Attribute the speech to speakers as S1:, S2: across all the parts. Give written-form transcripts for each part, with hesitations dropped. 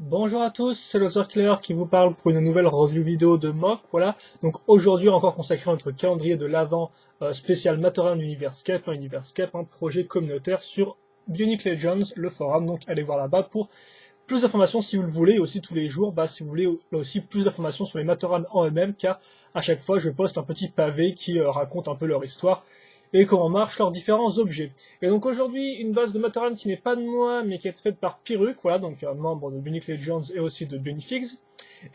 S1: Bonjour à tous, c'est Loser Killer qui vous parle pour une nouvelle review vidéo de Mock. Voilà, donc aujourd'hui encore consacré à notre calendrier de l'Avent spécial Matoran Universcape, un projet communautaire sur Bionic Legends, le forum. Donc allez voir là-bas pour plus d'informations si vous le voulez, et aussi tous les jours, si vous voulez là aussi plus d'informations sur les Matorans en eux-mêmes, car à chaque fois je poste un petit pavé qui raconte un peu leur histoire et comment marchent leurs différents objets. Et donc aujourd'hui, une base de Matoran qui n'est pas de moi, mais qui est faite par Piruk, voilà, donc un membre de Bionic Legends et aussi de Bionifigs.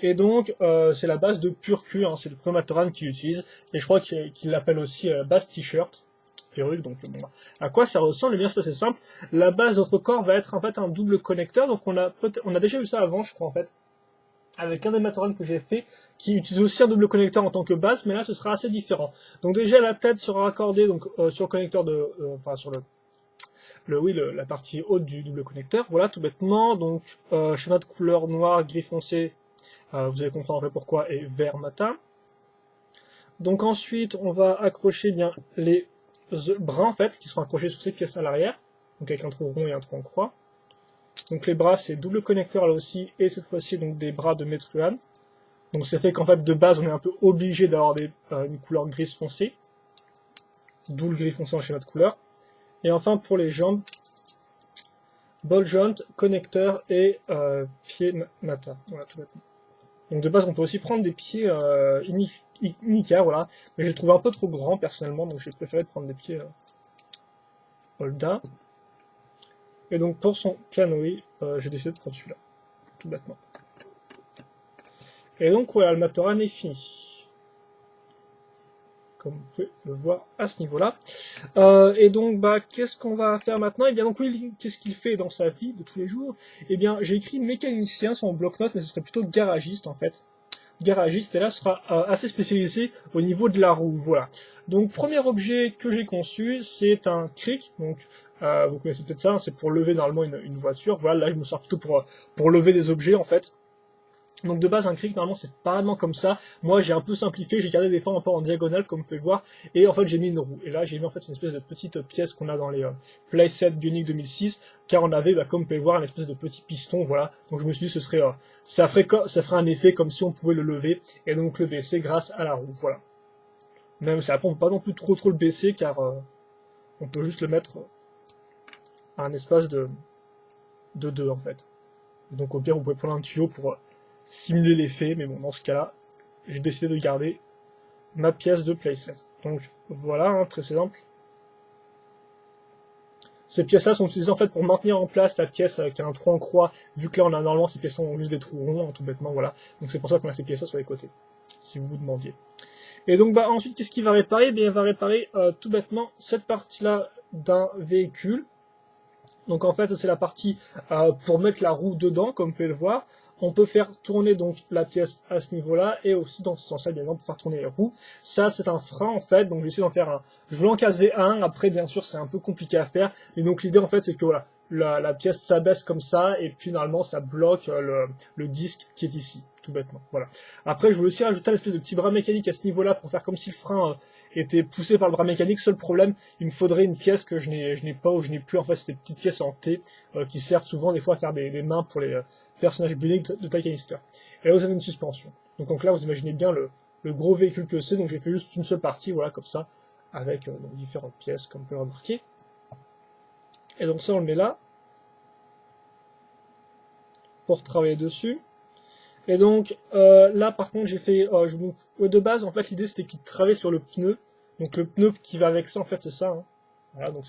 S1: Et donc c'est la base de Purku, hein, c'est le premier Matoran qu'il utilise, et je crois qu'il l'appelle aussi base t-shirt. Piruk, donc bon, à quoi ça ressemble? Eh bien c'est assez simple. La base de notre corps va être en fait un double connecteur, donc on a déjà vu ça avant, je crois en fait, avec un des Matoran que j'ai fait, qui utilise aussi un double connecteur en tant que base, mais là ce sera assez différent. Donc déjà la tête sera raccordée donc sur le connecteur de, enfin sur la partie haute du double connecteur. Voilà tout bêtement. Donc schéma de couleur noir, gris foncé, vous allez comprendre pourquoi, et vert matin. Donc ensuite on va accrocher bien les bras en fait qui seront accrochés sur ces pièces à l'arrière, donc avec un trou rond et un trou en croix. Donc les bras c'est double connecteur là aussi, et cette fois-ci donc des bras de Metruan. Donc c'est fait qu'en fait de base on est un peu obligé d'avoir une couleur grise foncée, d'où le gris foncé en schéma de couleur. Et enfin pour les jambes, ball joint, connecteur et pied mata. Voilà tout bêtement. Donc de base on peut aussi prendre des pieds Inika, voilà, mais j'ai trouvé un peu trop grand personnellement, donc j'ai préféré prendre des pieds Holda. Et donc pour son canoë, j'ai décidé de prendre celui-là, tout bêtement. Et donc voilà, le Matoran est fini, comme vous pouvez le voir à ce niveau-là. Et donc qu'est-ce qu'on va faire maintenant? Et bien donc oui, qu'est-ce qu'il fait dans sa vie de tous les jours? Et bien j'ai écrit mécanicien sur mon bloc-notes, mais ce serait plutôt garagiste en fait. Garagiste, et là sera assez spécialisé au niveau de la roue, voilà. Donc premier objet que j'ai conçu, c'est un cric, donc vous connaissez peut-être ça, hein, c'est pour lever normalement une voiture, voilà, là je me sers plutôt pour lever des objets en fait. Donc de base un cric normalement c'est pas vraiment comme ça, moi j'ai un peu simplifié, j'ai gardé des formes un peu en diagonale comme vous pouvez le voir, et en fait j'ai mis une roue, et là j'ai mis en fait une espèce de petite pièce qu'on a dans les playsets Bionic 2006, car on avait comme vous pouvez le voir une espèce de petit piston, voilà, donc je me suis dit ça ferait un effet comme si on pouvait le lever, et donc le baisser grâce à la roue, voilà. Même ça ne pas non plus trop le baisser, car on peut juste le mettre à un espace de 2 en fait. Donc au pire vous pouvez prendre un tuyau pour simuler l'effet, mais bon, dans ce cas-là, j'ai décidé de garder ma pièce de playset. Donc voilà, hein, très simple. Ces pièces-là sont utilisées en fait pour maintenir en place la pièce qui a un trou en croix, vu que là on a normalement ces pièces ont juste des trous ronds, hein, tout bêtement, voilà. Donc c'est pour ça qu'on a ces pièces-là sur les côtés, si vous vous demandiez. Et donc ensuite, qu'est-ce qu'il va réparer? Bien, il va réparer tout bêtement cette partie-là d'un véhicule. Donc en fait, c'est la partie pour mettre la roue dedans, comme vous pouvez le voir. On peut faire tourner donc la pièce à ce niveau-là, et aussi dans ce sens-là, bien évidemment, pour faire tourner les roues. Ça, c'est un frein en fait, donc je vais essayer d'en faire un. Je vais en caser un, après bien sûr c'est un peu compliqué à faire, mais donc l'idée en fait c'est que voilà, la pièce s'abaisse comme ça, et puis normalement ça bloque le disque qui est ici, tout bêtement. Voilà. Après, je voulais aussi rajouter un espèce de petit bras mécanique à ce niveau-là, pour faire comme si le frein était poussé par le bras mécanique. Seul problème, il me faudrait une pièce que je n'ai pas, ou je n'ai plus, en fait c'est des petites pièces en T, qui servent souvent des fois à faire des mains pour les personnages Bionic de taille canister. Et là vous avez une suspension. Donc là vous imaginez bien le gros véhicule que c'est, donc j'ai fait juste une seule partie, voilà, comme ça, avec donc, différentes pièces, comme vous pouvez le remarquer. Et donc ça on le met là, pour travailler dessus. Et donc là par contre j'ai fait, de base en fait l'idée c'était qu'il travaillait sur le pneu, donc le pneu qui va avec ça en fait c'est ça, hein. Voilà, donc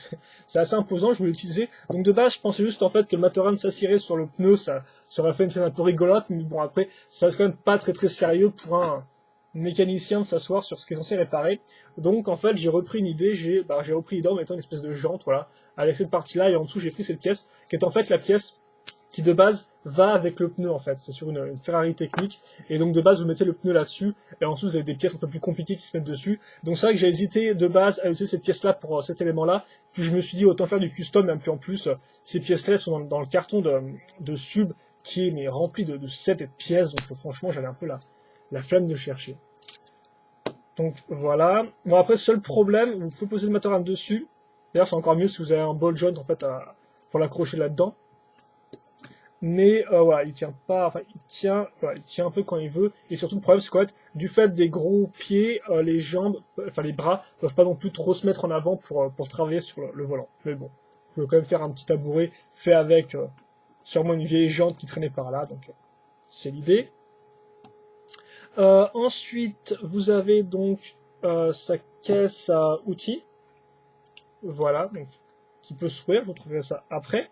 S1: c'est assez imposant, je voulais l'utiliser. Donc de base, je pensais juste en fait que le Matoran s'assirait sur le pneu, ça aurait fait une scène un peu rigolote, mais bon après, ça reste quand même pas très sérieux pour un mécanicien de s'asseoir sur ce qui est censé réparer. Donc en fait, j'ai repris une idée, j'ai repris l'idée en mettant une espèce de jante, voilà, avec cette partie-là, et en dessous j'ai pris cette pièce, qui est en fait la pièce qui de base va avec le pneu en fait, c'est sur une Ferrari technique, et donc de base vous mettez le pneu là-dessus, et ensuite vous avez des pièces un peu plus compliquées qui se mettent dessus, donc c'est vrai que j'ai hésité de base à utiliser cette pièce-là pour cet élément-là, puis je me suis dit autant faire du custom, et puis en plus ces pièces-là sont dans le carton de sub qui est rempli de 7 pièces, donc franchement j'avais un peu la flemme de chercher. Donc voilà, bon après seul problème, vous pouvez poser le Matoran dessus, d'ailleurs c'est encore mieux si vous avez un ball joint en fait pour l'accrocher là-dedans. mais voilà, il tient pas, enfin il tient, voilà, il tient un peu quand il veut, et surtout le problème c'est qu'en fait, du fait des gros pieds, les jambes, enfin les bras peuvent pas non plus trop se mettre en avant pour travailler sur le volant. Mais bon, je vais quand même faire un petit tabouret fait avec sûrement une vieille jante qui traînait par là, donc c'est l'idée. Ensuite, vous avez donc sa caisse à outils, voilà, donc qui peut s'ouvrir, je vous trouverai ça après.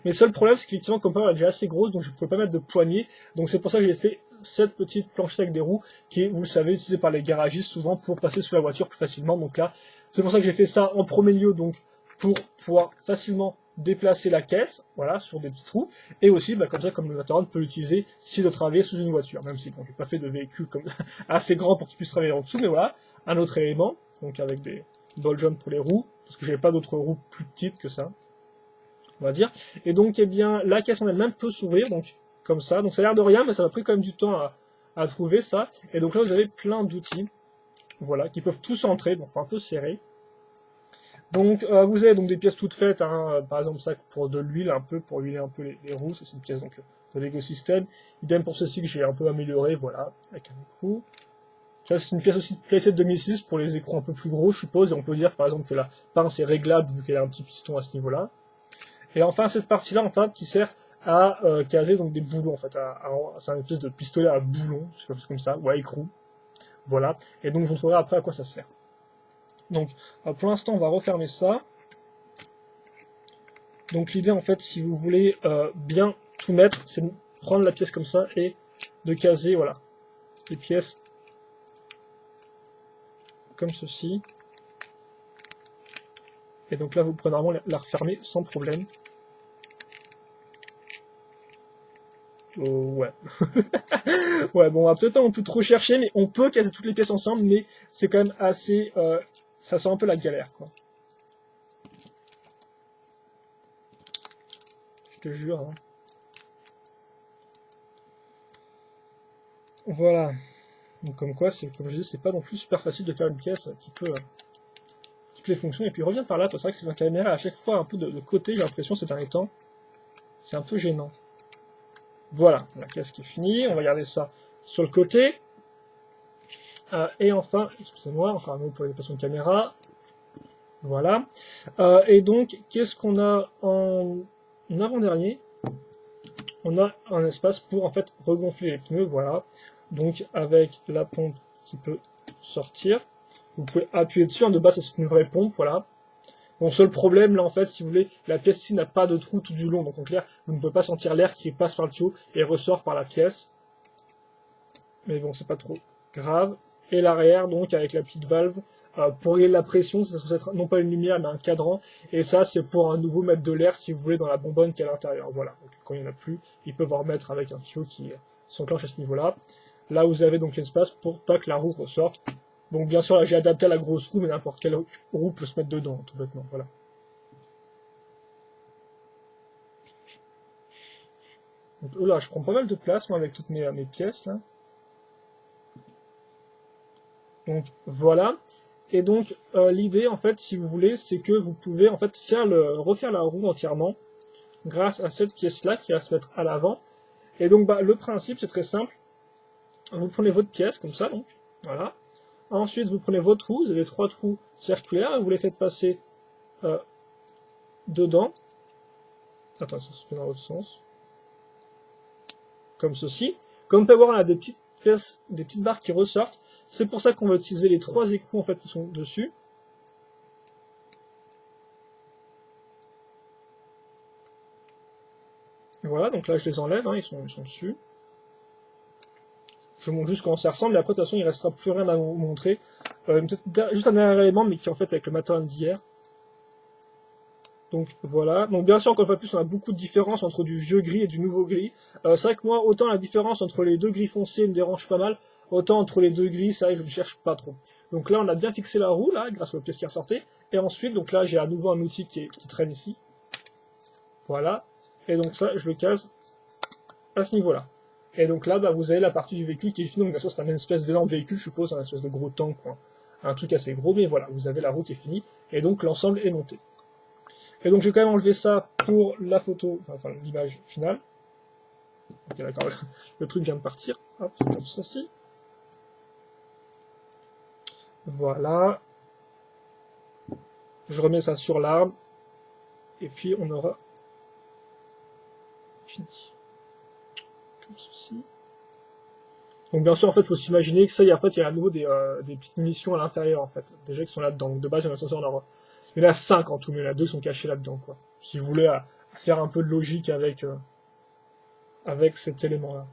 S1: Mais le seul problème, c'est qu'effectivement, comme elle est déjà assez grosse, donc je ne pouvais pas mettre de poignée. Donc c'est pour ça que j'ai fait cette petite planchette avec des roues, qui est, vous le savez, utilisée par les garagistes souvent pour passer sous la voiture plus facilement. Donc là, c'est pour ça que j'ai fait ça en premier lieu, donc pour pouvoir facilement déplacer la caisse, voilà, sur des petits trous, et aussi, bah, comme ça, comme le Matterhorn peut l'utiliser s'il doit travailler sous une voiture, même si bon, j'ai pas fait de véhicule comme assez grand pour qu'il puisse travailler en dessous, mais voilà, un autre élément, donc avec des ball jump pour les roues, parce que j'avais pas d'autres roues plus petites que ça, on va dire. Et donc, eh bien, la caisse en elle-même peut s'ouvrir, donc comme ça. Donc ça a l'air de rien, mais ça m'a pris quand même du temps à trouver ça. Et donc là, vous avez plein d'outils, voilà, qui peuvent tous entrer, donc faut un peu serrer. Donc vous avez donc des pièces toutes faites, hein, par exemple ça pour de l'huile un peu, pour huiler un peu les roues, ça c'est une pièce donc de Lego System. Idem pour ceci que j'ai un peu amélioré, voilà, avec un écrou. Ça c'est une pièce aussi de Playset 2006 pour les écrous un peu plus gros, je suppose, et on peut dire par exemple que la pince est réglable vu qu'elle a un petit piston à ce niveau-là. Et enfin cette partie-là, enfin, qui sert à caser donc des boulons, en fait, c'est une espèce de pistolet à boulons, je sais pas, comme ça, ou à écrou, voilà. Et donc je vous montrerai après à quoi ça sert. Donc pour l'instant, on va refermer ça. Donc l'idée en fait, si vous voulez bien tout mettre, c'est de prendre la pièce comme ça et de caser, voilà, les pièces comme ceci. Et donc là, vous pouvez normalement la refermer sans problème. Ouais. Ouais, bon, on va peut-être pas non plus trop chercher, mais on peut caser toutes les pièces ensemble, mais c'est quand même assez... ça sent un peu la galère, quoi. Je te jure, hein. Voilà. Donc comme quoi, comme je disais, c'est pas non plus super facile de faire une pièce qui peut... toutes les fonctions, et puis revient par là, c'est vrai que c'est une caméra à chaque fois un peu de côté, j'ai l'impression ces derniers temps. C'est un peu gênant. Voilà, la caisse qui est finie, on va garder ça sur le côté. Et enfin, excusez-moi, encore un mot pour les passions de caméra. Voilà. Et donc, qu'est-ce qu'on a en avant-dernier? On a un espace pour en fait regonfler les pneus, voilà. Donc avec la pompe qui peut sortir. Vous pouvez appuyer dessus, de base c'est une vraie pompe, voilà. Bon, seul problème là en fait, si vous voulez, la pièce ici n'a pas de trou tout du long, donc en clair, vous ne pouvez pas sentir l'air qui passe par le tuyau et ressort par la pièce. Mais bon, c'est pas trop grave. Et l'arrière, donc, avec la petite valve, pour régler la pression, c'est censé être non pas une lumière, mais un cadran. Et ça, c'est pour à nouveau mettre de l'air, si vous voulez, dans la bonbonne qui est à l'intérieur. Voilà. Donc, quand il n'y en a plus, ils peuvent en remettre avec un tuyau qui s'enclenche à ce niveau-là. Là, vous avez donc l'espace pour pas que la roue ressorte. Donc, bien sûr, là, j'ai adapté à la grosse roue, mais n'importe quelle roue peut se mettre dedans, tout bêtement. Voilà. Donc, là, je prends pas mal de place, moi, avec toutes mes pièces, là. Donc voilà. Et donc l'idée en fait, si vous voulez, c'est que vous pouvez en fait refaire la roue entièrement grâce à cette pièce-là qui va se mettre à l'avant. Et donc bah, le principe c'est très simple. Vous prenez votre pièce comme ça, donc voilà. Ensuite vous prenez votre roue, vous avez 3 trous circulaires, et vous les faites passer dedans. Attends, ça se fait dans l'autre sens. Comme ceci. Comme on peut voir, on a des petites pièces, des petites barres qui ressortent. C'est pour ça qu'on va utiliser les 3 écrous en fait qui sont dessus. Voilà, donc là je les enlève, hein, ils sont dessus. Je montre juste comment ça ressemble, et après de toute façon il ne restera plus rien à vous montrer. Peut-être juste un dernier élément, mais qui est en fait avec le matériel d'hier. Donc voilà, donc bien sûr encore une fois plus on a beaucoup de différences entre du vieux gris et du nouveau gris. C'est vrai que moi autant la différence entre les deux gris foncés me dérange pas mal, autant entre les deux gris ça je ne cherche pas trop. Donc là on a bien fixé la roue là grâce aux pièces qui ressortaient, et ensuite donc là j'ai à nouveau un outil qui traîne ici. Voilà, et donc ça je le case à ce niveau là. Et donc là, bah, vous avez la partie du véhicule qui est finie. Donc bien sûr, c'est un espèce d'énorme véhicule, je suppose, un espèce de gros tank, quoi. Un truc assez gros, mais voilà, vous avez la roue qui est finie. Et donc l'ensemble est monté. Et donc j'ai quand même enlevé ça pour la photo, enfin l'image finale. Ok, d'accord, le truc vient de partir. Hop, comme ceci. Voilà. Je remets ça sur l'arbre. Et puis on aura fini. Comme ceci. Donc bien sûr, en fait, il faut s'imaginer que ça, en fait, il y a à nouveau des petites missions à l'intérieur, en fait. Déjà qui sont là-dedans. Donc de base, il y en a censé en avoir. Il y en a 5 en tout, mais il y en a 2 qui sont cachés là-dedans, quoi. Si vous voulez faire un peu de logique avec cet élément-là.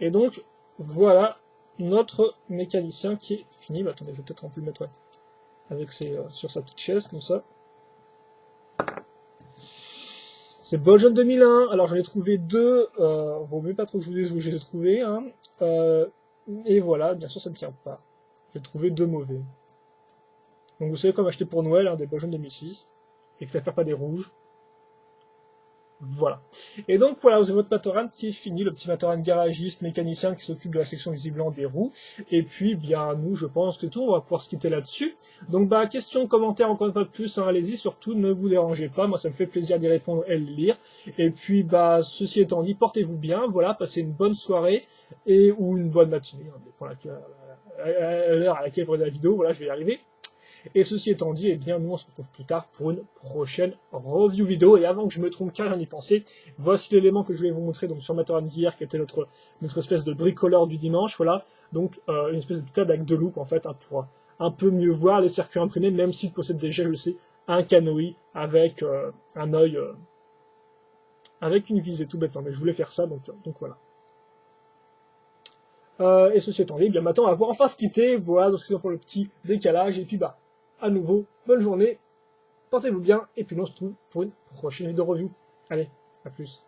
S1: Et donc, voilà notre mécanicien qui est fini. Bah, attendez, je vais peut-être un peu le mettre avec sur sa petite chaise, comme ça. C'est Boljon 2001. Alors, j'en ai trouvé 2. Vaut mieux pas trop que je vous dise où j'ai trouvé. Hein. Et voilà, bien sûr, ça ne tient pas. J'ai trouvé 2 mauvais. Donc, vous savez comme acheter pour Noël des Boljon 2006. Et que ça ne fait pas des rouges. Voilà. Et donc voilà, vous avez votre Matoran qui est fini, le petit Matoran garagiste, mécanicien qui s'occupe de la section visiblement des roues. Et puis, bien, nous, je pense que c'est tout, on va pouvoir se quitter là-dessus. Donc, bah, question, commentaire, encore une fois de plus, hein, allez-y, surtout, ne vous dérangez pas, moi, ça me fait plaisir d'y répondre et de lire. Et puis, bah, ceci étant dit, portez-vous bien, voilà, passez une bonne soirée, ou une bonne matinée, hein, pour à l'heure à laquelle vous regardez la vidéo, voilà, je vais y arriver. Et ceci étant dit, eh bien, nous on se retrouve plus tard pour une prochaine review vidéo. Et avant que je me trompe car j'en ai pensé, voici l'élément que je vais vous montrer donc sur Matoran d'hier, qui était notre espèce de bricoleur du dimanche. Voilà, donc une espèce de table avec 2 loupes en fait, hein, pour un peu mieux voir les circuits imprimés, même s'il possède déjà, je le sais, un canoë avec un œil, avec une visée tout bêtement. Mais je voulais faire ça, donc voilà. Et ceci étant dit, eh bien maintenant on va pouvoir enfin se quitter. Voilà, donc c'est pour le petit décalage. Et puis bah, à nouveau, bonne journée, portez-vous bien, et puis nous on se retrouve pour une prochaine vidéo review. Allez, à plus.